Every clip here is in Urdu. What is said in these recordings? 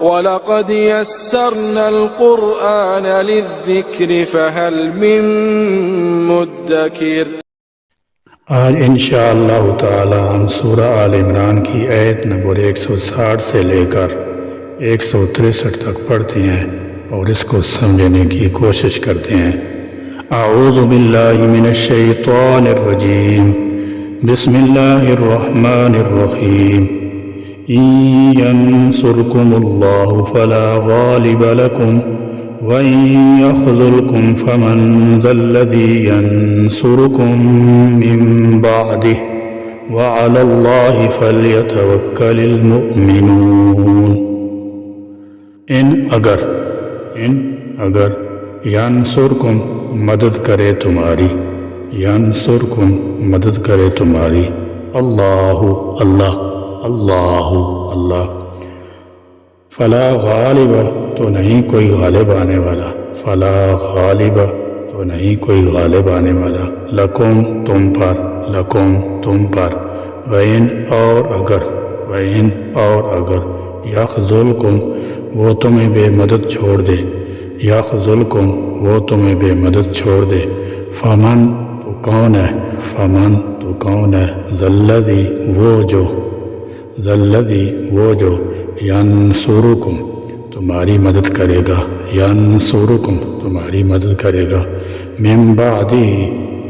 وَلَقَدْ يَسَّرْنَا الْقُرْآنَ لِلذِّكْرِ فَهَلْ مِن مُدَّكِرٍ۔ آج انشاءاللہ تعالی ہم سورہ آل عمران کی آیت نمبر 160 سے لے کر 163 تک پڑھتے ہیں اور اس کو سمجھنے کی کوشش کرتے ہیں۔ اعوذ باللہ من الشیطان الرجیم، بسم اللہ الرحمن الرحیم۔ إن ينصركم الله فلا غالب لكم وإن يخذلكم فمن ذا الذي ينصركم من بعده وعلى الله فليتوكل المؤمنون۔ ان اگر ینصرکم مدد کرے تمہاری، ینصرکم مدد کرے تمہاری، اللہ فلا غالب تو نہیں کوئی غالب آنے والا، فلا غالب تو نہیں کوئی غالب آنے والا، لکم تم پر، لکم تم پر، وَإِنْ اور اگر یخذلکم وہ تمہیں بے مدد چھوڑ دے، یخذلکم وہ تمہیں بے مدد چھوڑ دے، فمن تو کون ہے، فمن تو کون ہے، ذَلَّذِي وہ جو ینصرکم تمہاری مدد کرے گا، ینصرکم تمہاری مدد کرے گا، من بعدہ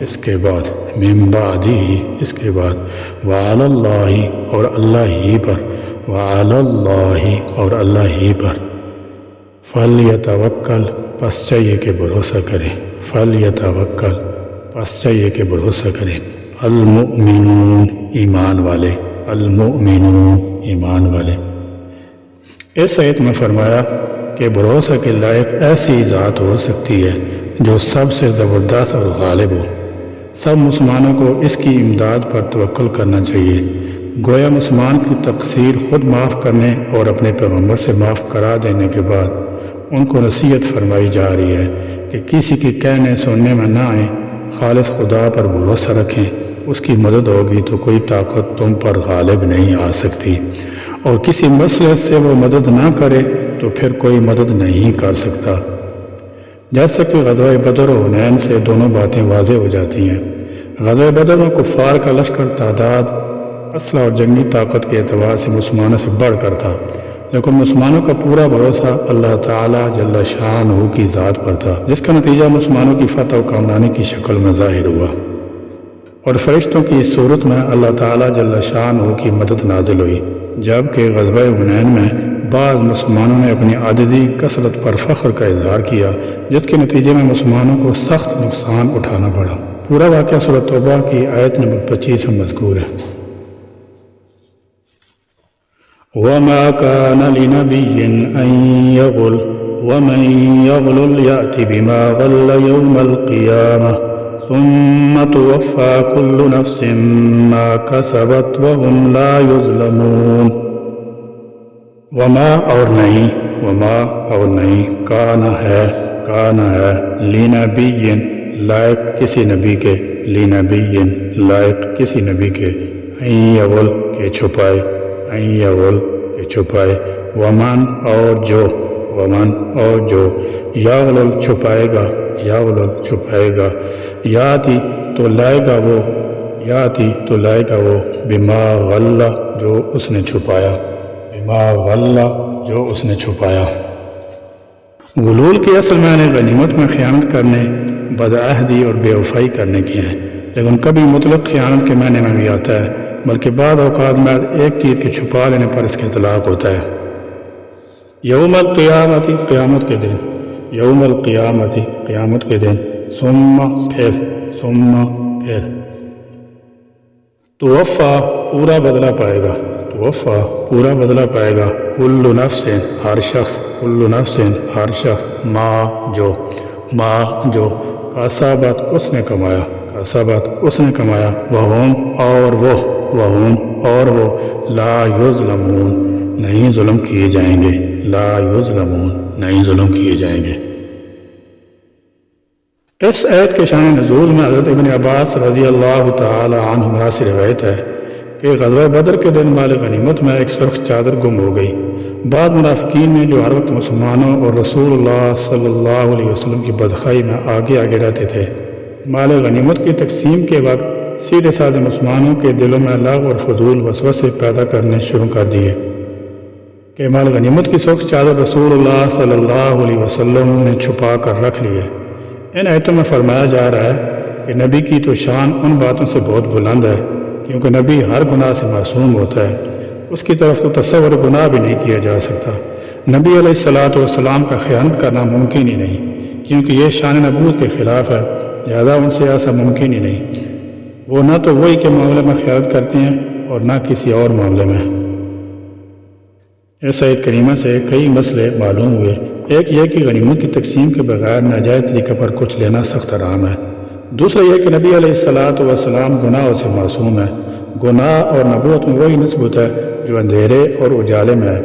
اس کے بعد، من بعدہ اس کے بعد، وعلی اللہ اور اللہ ہی پر، وعلی اللہ اور اللہ ہی پر، فلیتوکل پس چاہیے کہ بھروسہ کرے، فلیتوکل پس چاہیے کہ بھروسہ کرے، المؤمنون ایمان والے، المؤمنون ایمان والے۔ اس آیت میں فرمایا کہ بھروسہ کے لائق ایسی ذات ہو سکتی ہے جو سب سے زبردست اور غالب ہو۔ سب مسلمانوں کو اس کی امداد پر توکل کرنا چاہیے۔ گویا مسلمان کی تقصیر خود معاف کرنے اور اپنے پیغمبر سے معاف کرا دینے کے بعد ان کو نصیحت فرمائی جا رہی ہے کہ کسی کے کہنے سننے میں نہ آئیں، خالص خدا پر بھروسہ رکھیں، اس کی مدد ہوگی تو کوئی طاقت تم پر غالب نہیں آ سکتی، اور کسی مصلحت سے وہ مدد نہ کرے تو پھر کوئی مدد نہیں کر سکتا۔ جیسا کہ غزوہ بدر و حنین سے دونوں باتیں واضح ہو جاتی ہیں۔ غزوہ بدر میں کفار کا لشکر تعداد، اسلحہ اور جنگی طاقت کے اعتبار سے مسلمانوں سے بڑھ کر تھا، لیکن مسلمانوں کا پورا بھروسہ اللہ تعالیٰ جل شانہ کی ذات پر تھا، جس کا نتیجہ مسلمانوں کی فتح و کامرانی کی شکل میں ظاہر ہوا، اور فرشتوں کی صورت میں اللہ تعالیٰ جل شانہ کی مدد نازل ہوئی۔ جبکہ غزوہ حنین میں بعض مسلمانوں نے اپنی عددی کثرت پر فخر کا اظہار کیا، جس کے نتیجے میں مسلمانوں کو سخت نقصان اٹھانا پڑا۔ پورا واقعہ سورۃ توبہ کی آیت نمبر 25 میں مذکور ہے۔ وَمَا كَانَ لِنَبِيٍّ أَن يَغُلَّ وَمَن يَغْلُلْ يَأْتِ بِمَا غَلَّ يَوْمَ الْقِيَامَةِ ثُمَّ تُوَفَّى كُلُّ نَفْسٍ مَا كَسَبَتْ وَهُمْ لَا يُظْلَمُونَ۔ وما اور نہیں کان ہے لنبی لائق کسی نبی کے، لنبی لائق کسی نبی کے، ان یغل کے چھپائے، ان یغل کے چھپائے، ومن اور جو یغلل چھپائے گا، یغلل چھپائے گا، یاتی تو لائے گا وہ بما غلّ جو اس نے چھپایا، بما غلّ جو اس نے چھپایا۔ غلول کی اصل معنی غنیمت میں خیانت کرنے، بدعہدی اور بے وفائی کرنے کی ہیں، لیکن کبھی مطلق خیانت کے معنی میں بھی آتا ہے، بلکہ بعض اوقات میں ایک چیز کے چھپا لینے پر اس کا اطلاق ہوتا ہے۔ یوم القیامت قیامت کے دن، یوم القیامت قیامت کے دن، ثم پھر توفا پورا بدلہ پائے گا، توفا پورا بدلہ پائے گا، کل نفس ہر شخص، کل نفس ہر شخص، ما جو کسبت اس نے کمایا، کسبت اس نے کمایا، وہم اور وہ لا یظلمون نہیں ظلم کیے جائیں گے، لا یظلمون نہیں ظلم کیے جائیں گے۔ اس آیت کے شان نزول میں حضرت ابن عباس رضی اللہ تعالی عنہما سے روایت ہے کہ غزوہ بدر کے دن مال غنیمت میں ایک سرخ چادر گم ہو گئی۔ بعض منافقین نے جو ہر وقت مسلمانوں اور رسول اللہ صلی اللہ علیہ وسلم کی بدخواہی میں آگے آگے رہتے تھے، مال غنیمت کی تقسیم کے وقت سیدھے سادھے مسلمانوں کے دلوں میں لغو اور فضول وسوسے پیدا کرنے شروع کر دیے کہ مال غنیمت کی سرخ چادر رسول اللہ صلی اللہ علیہ وسلم نے چھپا کر رکھ لی ہے۔ ان آیتوں میں فرمایا جا رہا ہے کہ نبی کی تو شان ان باتوں سے بہت بلند ہے، کیونکہ نبی ہر گناہ سے معصوم ہوتا ہے، اس کی طرف تو تصور گناہ بھی نہیں کیا جا سکتا۔ نبی علیہ الصلاۃ والسلام کا خیانت کرنا ممکن ہی نہیں، کیونکہ یہ شان نبوت کے خلاف ہے، لہذا ان سے ایسا ممکن ہی نہیں۔ وہ نہ تو وہی کے معاملے میں خیانت کرتے ہیں اور نہ کسی اور معاملے میں۔ اس آیت کریمہ سے کئی مسئلے معلوم ہوئے۔ ایک یہ کہ غنیمت کی تقسیم کے بغیر ناجائز طریقے پر کچھ لینا سخت حرام ہے۔ دوسرا یہ کہ نبی علیہ الصلاۃ والسلام گناہوں سے معصوم ہے۔ گناہ اور نبوت میں وہی نسبت ہے جو اندھیرے اور اجالے میں ہے۔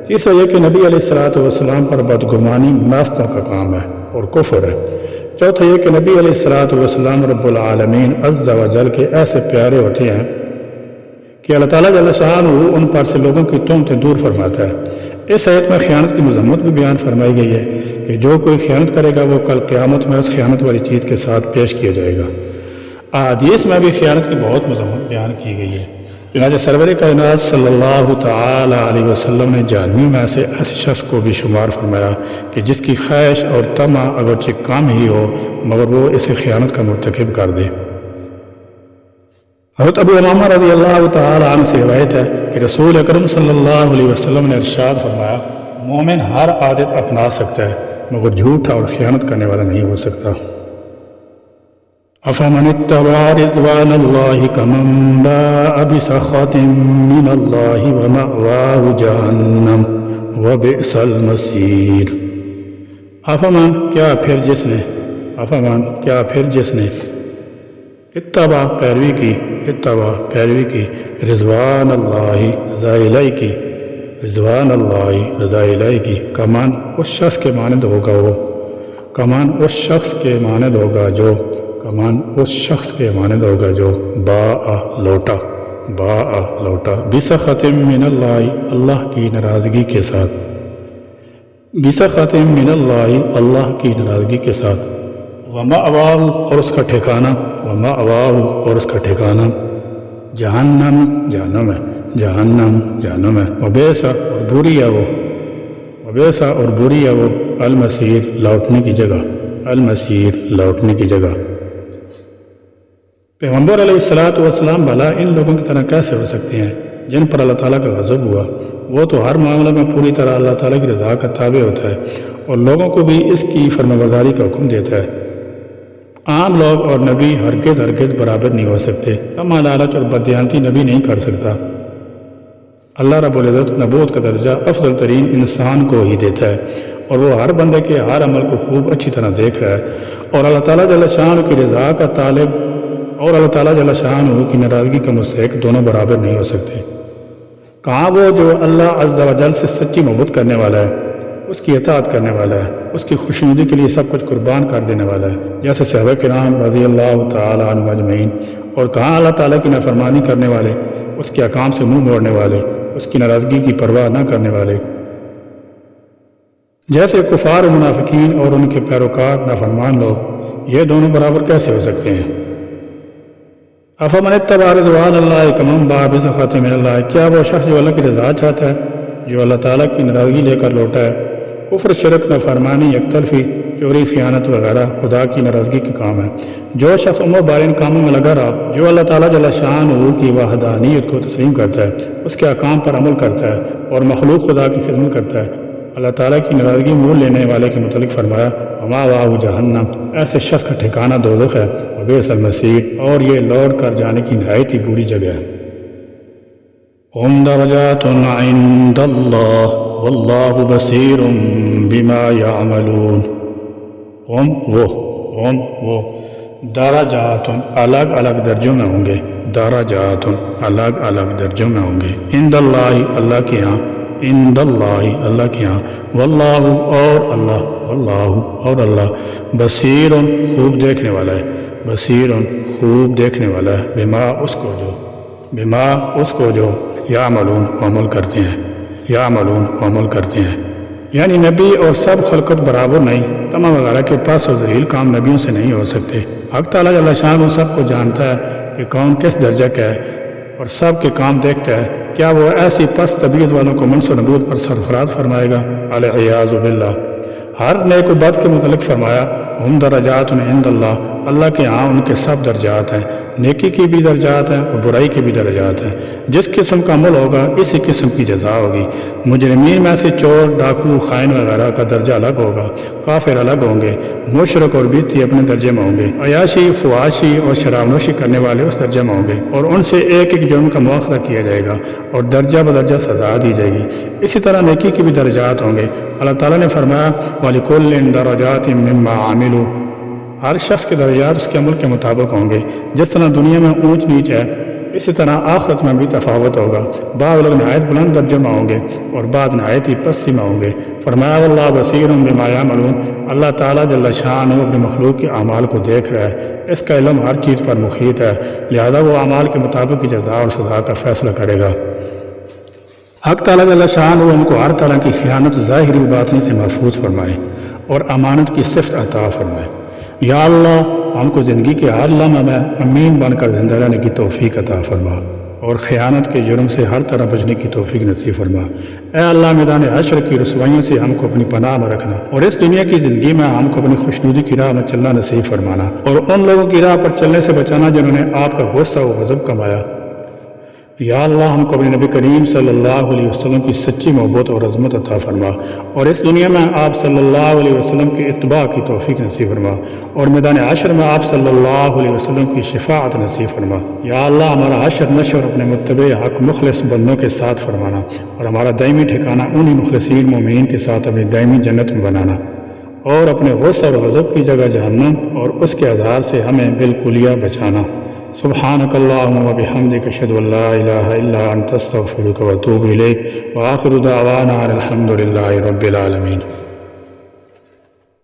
تیسرا یہ کہ نبی علیہ الصلاۃ والسلام پر بدگمانی منافقوں کا کام ہے اور کفر ہے۔ چوتھا یہ کہ نبی علیہ الصلاۃ والسلام رب العالمین عز و جل کے ایسے پیارے ہوتے ہیں کہ اللہ تعالیٰ جل شانہ ان پر سے لوگوں کی تہمتیں دور فرماتا ہے۔ اس آیت میں خیانت کی مذمت بھی بیان فرمائی گئی ہے کہ جو کوئی خیانت کرے گا وہ کل قیامت میں اس خیانت والی چیز کے ساتھ پیش کیا جائے گا۔ احادیث میں بھی خیانت کی بہت مذمت بیان کی گئی ہے۔ چنانچہ سرور کائنات صلی اللہ تعالی علیہ وسلم نے جہنمیوں میں سے ایسے شخص کو بھی شمار فرمایا کہ جس کی خواہش اور طمع اگرچہ کم ہی ہو مگر وہ اسے خیانت کا مرتکب کر دے۔ حضرت ابو امامہ رضی اللہ تعالی عنہ سے روایت ہے کہ رسول اکرم صلی اللہ علیہ وسلم نے ارشاد فرمایا، مومن ہر عادت اپنا سکتا ہے مگر جھوٹا اور خیانت کرنے والا نہیں ہو سکتا۔ افمن اتبع رضوان اللہ کمن باء بسخط من اللہ ومأواہ جہنم وبئس المصیر۔ افمن کیا پھر جس نے اتبع پیروی کی رضوان اللہ رضا الہی کی کمان اس شخص کے مانند ہوگا جو باء لوٹا بسخط من اللہ اللہ کی ناراضگی کے ساتھ ومأواہ اور اس کا ٹھکانہ جہنم ہے وبئس اور بری ہے وہ المصیر لوٹنے کی جگہ۔ پیغمبر علیہ الصلاۃ والسلام بھلا ان لوگوں کی طرح کیسے ہو سکتے ہیں جن پر اللہ تعالیٰ کا غضب ہوا؟ وہ تو ہر معاملے میں پوری طرح اللہ تعالیٰ کی رضا کا تابع ہوتا ہے اور لوگوں کو بھی اس کی فرمانبرداری کا حکم دیتا ہے۔ عام لوگ اور نبی ہرگز برابر نہیں ہو سکتے۔ طمع، لالچ اور بددیانتی نبی نہیں کر سکتا۔ اللہ رب العزت نبوت کا درجہ افضل ترین انسان کو ہی دیتا ہے اور وہ ہر بندے کے ہر عمل کو خوب اچھی طرح دیکھ رہا ہے اور اللہ تعالیٰ جل شانہ کی رضا کا طالب اور اللہ تعالیٰ جل شانہ کی ناراضگی کا مستحق دونوں برابر نہیں ہو سکتے۔ کہاں وہ جو اللہ عز و جل سے سچی محبت کرنے والا ہے، اس کی اطاعت کرنے والا ہے، اس کی خوشنودی کے لیے سب کچھ قربان کر دینے والا ہے جیسے صحابہ کرام رضی اللہ تعالی عنہم اجمعین، اور کہاں اللہ تعالیٰ کی نافرمانی کرنے والے، اس کے احکام سے منہ موڑنے والے، اس کی ناراضگی کی پرواہ نہ کرنے والے جیسے کفار و منافقین اور ان کے پیروکار نافرمان لوگ، یہ دونوں برابر کیسے ہو سکتے ہیں؟ افمن اتبع رضوان اللہ کمن باء بسخط من اللہ، کیا وہ شخص جو اللہ کی رضا چاہتا ہے، جو اللہ تعالیٰ کی ناراضگی لے کر لوٹا ہے، کفر، شرک، نافرمانی، یک طرفی، چوری، خیانت وغیرہ خدا کی ناراضگی کے کام ہے۔ جو شخص بار ان کاموں میں لگا رہا جو اللہ تعالیٰ جل شانہ کی وحدانیت کو تسلیم کرتا ہے، اس کے احکام پر عمل کرتا ہے اور مخلوق خدا کی خدمت کرتا ہے، اللہ تعالیٰ کی ناراضگی مول لینے والے کے متعلق فرمایا، ومأواہ جہنم، ایسے شخص کا ٹھکانہ دوزخ ہے، وبئس المصیر، اور یہ لوٹ کر جانے کی نہایت ہی بری جگہ ہے۔ ہم درجات عند اللہ واللہ بصیر بما یعملون۔ ہم وہ درجات الگ الگ درجوں میں ہوں گے، درجات الگ الگ درجوں میں ہوں گے، عند اللہ اللہ کے ہاں، عند اللہ اللہ کے ہاں، واللہ اور اللہ بصیر خوب دیکھنے والا ہے، بصیر خوب دیکھنے والا ہے، بما اس کو جو بما اس کو جو یعملون عمل کرتے ہیں، یعملون عمل کرتے ہیں، یعنی نبی اور سب خلقت برابر نہیں، تمام وغیرہ کے پاس و ذلیل کام نبیوں سے نہیں ہو سکتے۔ حق تعالیٰ جل شانہ سب کو جانتا ہے کہ کون کس درجہ کا ہے اور سب کے کام دیکھتا ہے۔ کیا وہ ایسی پست طبیعت والوں کو منص و نبوت پر سرفراز فرمائے گا؟ العیاذ باللہ۔ ہر نیک و بد کے متعلق فرمایا ہم درجات عند اللہ، اللہ کے ہاں ان کے سب درجات ہیں، نیکی کی بھی درجات ہیں اور برائی کی بھی درجات ہیں۔ جس قسم کا عمل ہوگا اسی قسم کی جزا ہوگی۔ مجرمین میں سے چور، ڈاکو، خائن وغیرہ کا درجہ الگ ہوگا، کافر الگ ہوں گے، مشرک اور بیتی اپنے درجے میں ہوں گے، عیاشی، فواشی اور شراب نوشی کرنے والے اس درجے میں ہوں گے، اور ان سے ایک ایک جرم کا مواخذہ کیا جائے گا اور درجہ بدرجہ سزا دی جائے گی۔ اسی طرح نیکی کی بھی درجات ہوں گے۔ اللہ تعالیٰ نے فرمایا وَلِكُلٍّ دَرَجَاتٍ مِّمَّا عَمِلُوا، ہر شخص کے درجات اس کے عمل کے مطابق ہوں گے۔ جس طرح دنیا میں اونچ نیچ ہے اسی طرح آخرت میں بھی تفاوت ہوگا۔ بعض لوگ نہایت بلند درجے میں ہوں گے اور بعض نہایت ہی پستی میں ہوں گے۔ فرمایا واللہ بصیر بما یعملون، اللہ تعالیٰ جل شانہ اپنے مخلوق کے اعمال کو دیکھ رہا ہے، اس کا علم ہر چیز پر محیط ہے، لہذا وہ اعمال کے مطابق کی جزا اور سزا کا فیصلہ کرے گا۔ حق تعالیٰ جل شانہ ہم کو ہر طرح کی خیانت ظاہری و باطنی سے محفوظ فرمائے اور امانت کی صفت عطا فرمائے۔ یا اللہ ہم کو زندگی کے ہر لمحہ میں امین بن کر زندہ رہنے کی توفیق عطا فرما اور خیانت کے جرم سے ہر طرح بچنے کی توفیق نصیب فرما۔ اے اللہ میدان حشر کی رسوائیوں سے ہم کو اپنی پناہ میں رکھنا اور اس دنیا کی زندگی میں ہم کو اپنی خوشنودی کی راہ میں چلنا نصیب فرمانا اور ان لوگوں کی راہ پر چلنے سے بچانا جنہوں نے آپ کا غصہ و غضب کمایا۔ یا اللہ ہم کو اپنے نبی کریم صلی اللہ علیہ وسلم کی سچی محبت اور عظمت عطا فرما اور اس دنیا میں آپ صلی اللہ علیہ وسلم کی اتباع کی توفیق نصیب فرما اور میدان حشر میں آپ صلی اللہ علیہ وسلم کی شفاعت نصیب فرما۔ یا اللہ ہمارا حشر نشر اپنے متبع حق مخلص بندوں کے ساتھ فرمانا اور ہمارا دائمی ٹھکانہ انہی مخلصین مومنین کے ساتھ اپنی دائمی جنت میں بنانا اور اپنے غصہ اور غضب کی جگہ جہنم اور اس کے عذاب سے ہمیں بالکلیہ بچانا۔ سبحانک اللہم و بحمدک اشہد ان لا الہ الا انت استغفرک و اتوب الیک وآخر دعوانا الحمد للہ رب العالمین۔